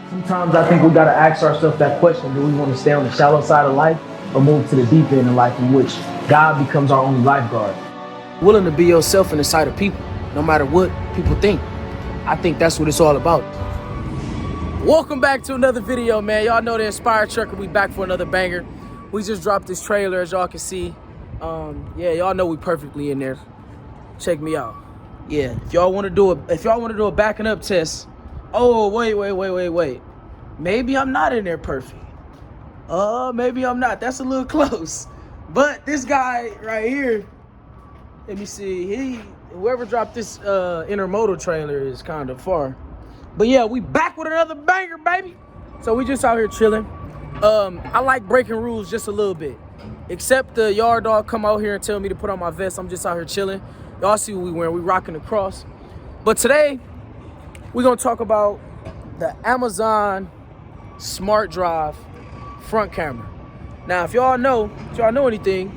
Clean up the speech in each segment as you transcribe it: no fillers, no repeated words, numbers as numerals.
Sometimes I think we got to ask ourselves that question: do we want to stay on the shallow side of life or move to the deep end of life, in which God becomes our only lifeguard? Willing to be yourself in the sight of people, no matter what people think. I think that's what it's all about. Welcome back to another video, man. Y'all know the Inspired Trucker. We back for another banger. We just dropped this trailer, as y'all can see. Yeah, y'all know we perfectly in there. Check me out. Yeah, if y'all want to do a backing up test. Oh, wait. Maybe I'm not in there perfect. Maybe I'm not. That's a little close. But this guy right here, let me see. Whoever dropped this intermodal trailer is kind of far. But yeah, we back with another banger, baby. So we just out here chilling. I like breaking rules just a little bit. Except the yard dog come out here and tell me to put on my vest. I'm just out here chilling. Y'all see what we wearing. We rocking the cross. But today, we're gonna talk about the Amazon Smart Drive front camera. Now, if y'all know anything,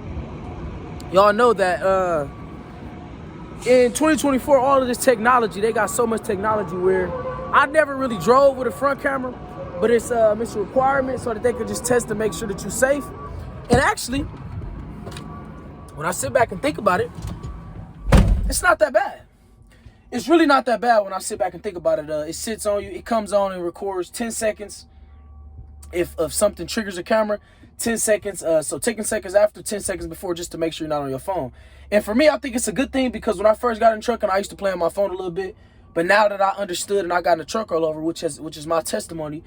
y'all know that in 2024, all of this technology, they got so much technology where I never really drove with a front camera, but it's a requirement so that they could just test to make sure that you're safe. And actually, when I sit back and think about it, it's not that bad. It's really not that bad when I sit back and think about it. It sits on you, it comes on and records 10 seconds if something triggers a camera, 10 seconds, so 10 seconds after, 10 seconds before, just to make sure you're not on your phone. And for me, I think it's a good thing, because when I first got in the truck, and I used to play on my phone a little bit, but now that I understood and I got in the truck all over, which is my testimony,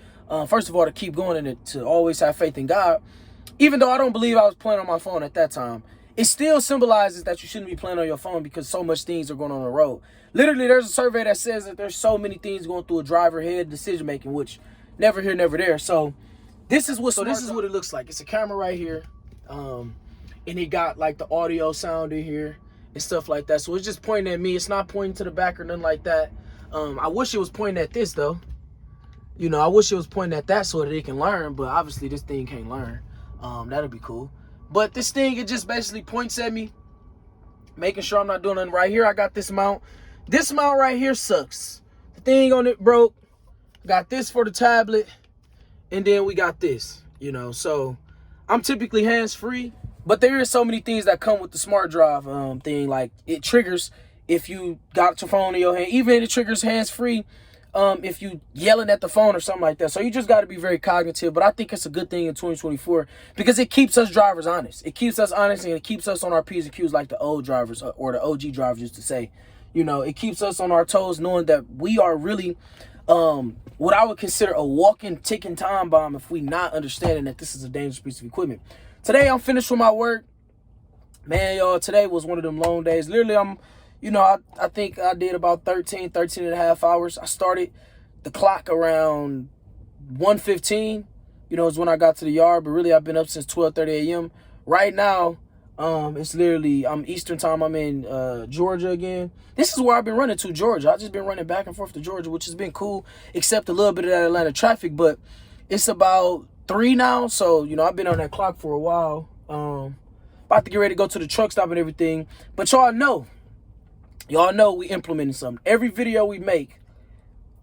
first of all, to keep going and to always have faith in God, even though I don't believe I was playing on my phone at that time, it still symbolizes that you shouldn't be playing on your phone, because so much things are going on the road. Literally, there's a survey that says that there's so many things going through a driver head decision making, which never here, never there. So this is what it looks like. It's a camera right here, and it got like the audio sound in here and stuff like that. So it's just pointing at me. It's not pointing to the back or nothing like that. I wish it was pointing at this though. You know, I wish it was pointing at that so that it can learn, but obviously this thing can't learn. That'd be cool. But this thing, it just basically points at me, making sure I'm not doing nothing. Right here, I got this mount. This mount right here sucks. The thing on it broke. Got this for the tablet, and then we got this, you know. So I'm typically hands-free, but there is so many things that come with the Smart Drive thing. Like, it triggers if you got your phone in your hand. Even it triggers hands-free if you yelling at the phone or something like that. So you just got to be very cognitive. But I think it's a good thing in 2024, because it keeps us drivers honest. It keeps us honest, and it keeps us on our P's and Q's, like the old drivers or the OG drivers used to say. You know, it keeps us on our toes, knowing that we are really what I would consider a walking, ticking time bomb if we not understanding that this is a dangerous piece of equipment. Today, I'm finished with my work. Man, y'all, today was one of them long days. Literally, I think I did about 13 and a half hours. I started the clock around 1:15, is when I got to the yard. But really, I've been up since 12:30 a.m. Right now, it's literally, I'm Eastern time. I'm in Georgia again. This is where I've been running to, Georgia. I've just been running back and forth to Georgia, which has been cool, except a little bit of that Atlanta traffic. But it's about 3 now, so, I've been on that clock for a while. About to get ready to go to the truck stop and everything. But y'all know we implementing something. Every video we make,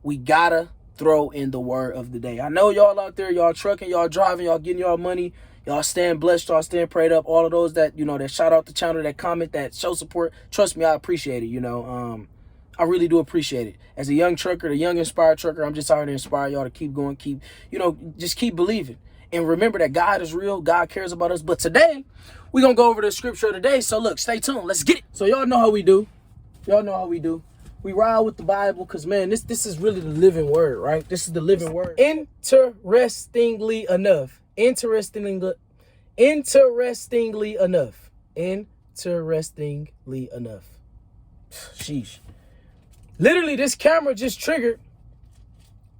we gotta throw in the word of the day. I know y'all out there, y'all trucking, y'all driving, y'all getting y'all money, y'all staying blessed, y'all staying prayed up. All of those that, that shout out the channel, that comment, that show support. Trust me, I appreciate it, I really do appreciate it. As a young trucker, the young inspired trucker, I'm just out here to inspire y'all to keep going, just keep believing. And remember that God is real, God cares about us. But today, we're gonna go over the scripture of the day. So look, stay tuned, let's get it. So y'all know how we do. We ride with the Bible, because, man, this is really the living word, right? This is the living word. Interestingly enough. Sheesh. Literally, this camera just triggered,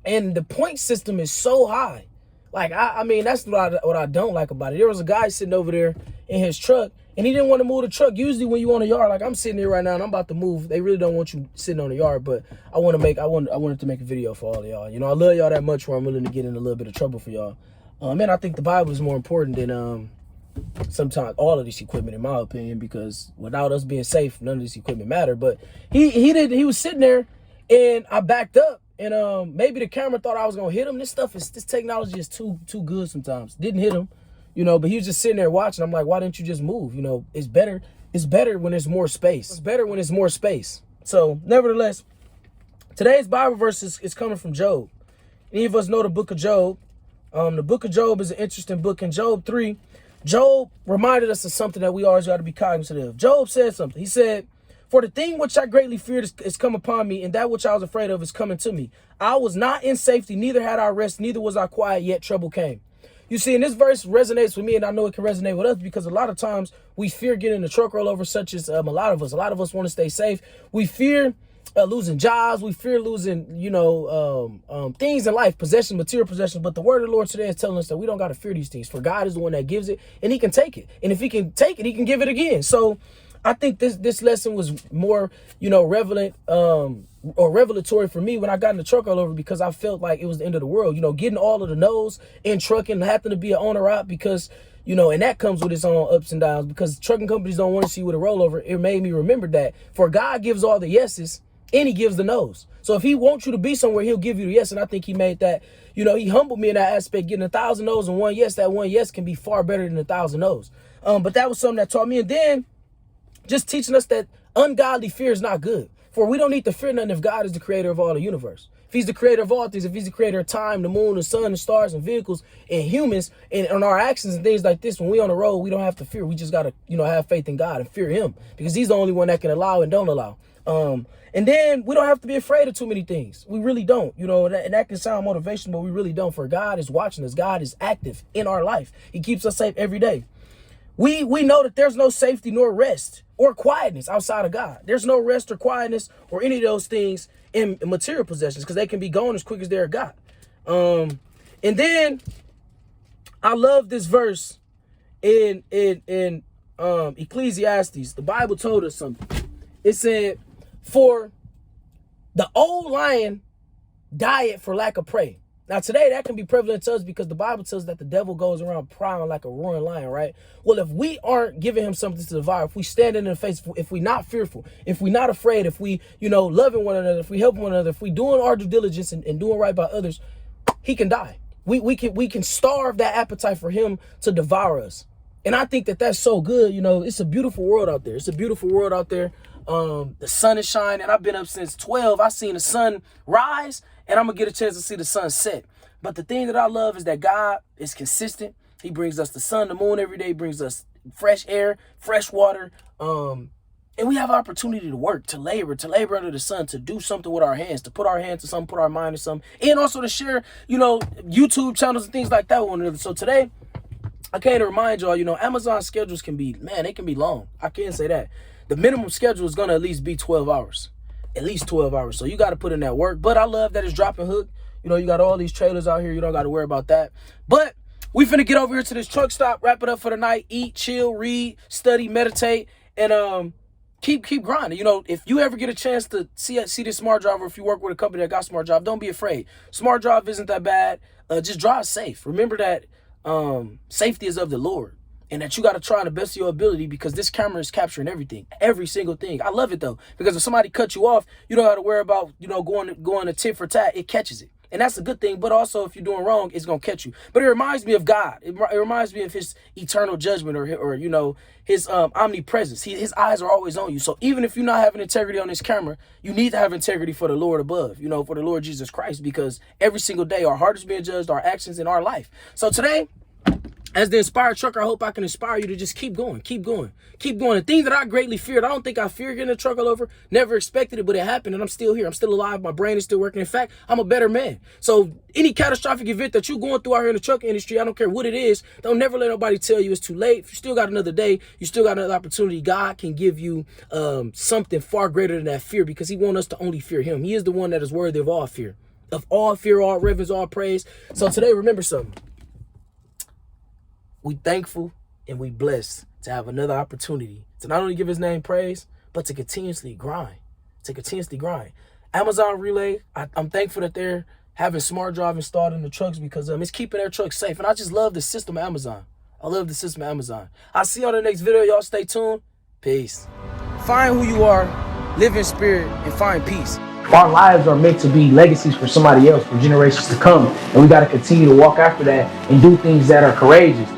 and the point system is so high. Like, I mean, that's what I don't like about it. There was a guy sitting over there in his truck, and he didn't want to move the truck. Usually when you on the yard, like I'm sitting here right now and I'm about to move, they really don't want you sitting on the yard. But I wanted to make a video for all of y'all. I love y'all that much where I'm willing to get in a little bit of trouble for y'all. Man, I think the Bible is more important than sometimes all of this equipment, in my opinion, because without us being safe, none of this equipment matter. But he was sitting there, and I backed up, And maybe the camera thought I was gonna hit him. This technology is too good sometimes. Didn't hit him, but he was just sitting there watching. I'm like, why didn't you just move? It's better when there's more space. It's better when there's more space. So nevertheless, today's Bible verse is coming from Job. Any of us know the book of Job. The book of Job is an interesting book. In Job 3, Job reminded us of something that we always got to be cognizant of. Job said something. He said, "For the thing which I greatly feared is come upon me, and that which I was afraid of is coming to me. I was not in safety, neither had I rest, neither was I quiet, yet trouble came." You see, and this verse resonates with me, and I know it can resonate with us, because a lot of times we fear getting a truck rollover, such as a lot of us want to stay safe. We fear losing jobs. We fear losing, things in life, possession, material possessions. But the word of the Lord today is telling us that we don't got to fear these things, for God is the one that gives it, and he can take it. And if he can take it, he can give it again. So I think this lesson was more, relevant or revelatory for me when I got in the truck rollover, because I felt like it was the end of the world. Getting all of the no's in trucking, having to be an owner op, because and that comes with its own ups and downs, because trucking companies don't want to see you with a rollover. It made me remember that for God gives all the yeses and he gives the no's. So if he wants you to be somewhere, he'll give you the yes. And I think he made that, he humbled me in that aspect. Getting 1,000 no's and one yes, that one yes can be far better than 1,000 no's. But that was something that taught me. And then just teaching us that ungodly fear is not good. For we don't need to fear nothing if God is the creator of all the universe. If he's the creator of all things, if he's the creator of time, the moon, the sun, the stars, and vehicles, and humans, and on our actions and things like this, when we on the road, we don't have to fear. We just got to, have faith in God and fear him, because he's the only one that can allow and don't allow. And then we don't have to be afraid of too many things. We really don't, and that can sound motivational, but we really don't. For God is watching us. God is active in our life. He keeps us safe every day. We know that there's no safety nor rest or quietness outside of God. There's no rest or quietness or any of those things in material possessions, because they can be gone as quick as they're got. And then I love this verse in Ecclesiastes. The Bible told us something. It said, "For the old lion dieth for lack of prey." Now, today, that can be prevalent to us, because the Bible tells us that the devil goes around prowling like a roaring lion, right? Well, if we aren't giving him something to devour, if we stand in the face, if we're not fearful, if we're not afraid, if we, loving one another, if we help one another, if we doing our due diligence and doing right by others, he can die. We can starve that appetite for him to devour us. And I think that that's so good. It's a beautiful world out there. It's a beautiful world out there. The sun is shining. I've been up since 12. I seen the sun rise, and I'm going to get a chance to see the sun set. But the thing that I love is that God is consistent. He brings us the sun, the moon every day. He brings us fresh air, fresh water. And we have opportunity to work, to labor under the sun, to do something with our hands, to put our hands to something, put our mind to something, and also to share, YouTube channels and things like that with one another. So today, I came to remind y'all, Amazon schedules can be, they can be long. I can say that. The minimum schedule is going to at least be 12 hours. At least 12 hours. So you got to put in that work. But I love that it's dropping hook. You got all these trailers out here. You don't got to worry about that. But we finna get over here to this truck stop, wrap it up for the night, eat, chill, read, study, meditate, and keep grinding. If you ever get a chance to see this Smart Drive, or if you work with a company that got Smart Drive, don't be afraid. Smart Drive isn't that bad. Just drive safe. Remember that safety is of the Lord. And that you got to try the best of your ability, because this camera is capturing everything, every single thing. I love it, though, because if somebody cuts you off, you don't have to worry about, going to tit for tat. It catches it. And that's a good thing. But also, if you're doing wrong, it's going to catch you. But it reminds me of God. It reminds me of his eternal judgment or his omnipresence. His eyes are always on you. So even if you're not having integrity on this camera, you need to have integrity for the Lord above, for the Lord Jesus Christ, because every single day our heart is being judged, our actions in our life. So today, as the inspired trucker, I hope I can inspire you to just keep going, keep going, keep going. The thing that I greatly feared, I don't think I feared getting a truck rollover. Never expected it, but it happened, and I'm still here. I'm still alive. My brain is still working. In fact, I'm a better man. So any catastrophic event that you're going through out here in the truck industry, I don't care what it is, don't never let nobody tell you it's too late. If you still got another day, you still got another opportunity. God can give you something far greater than that fear, because he wants us to only fear him. He is the one that is worthy of all fear, all reverence, all praise. So today, remember something. We thankful and we blessed to have another opportunity to not only give his name praise, but to continuously grind, Amazon Relay, I'm thankful that they're having Smart Drive installed in the trucks, because it's keeping their trucks safe. And I just love the system of Amazon. I'll see you on the next video. Y'all stay tuned. Peace. Find who you are, live in spirit, and find peace. Our lives are meant to be legacies for somebody else, for generations to come. And we got to continue to walk after that and do things that are courageous.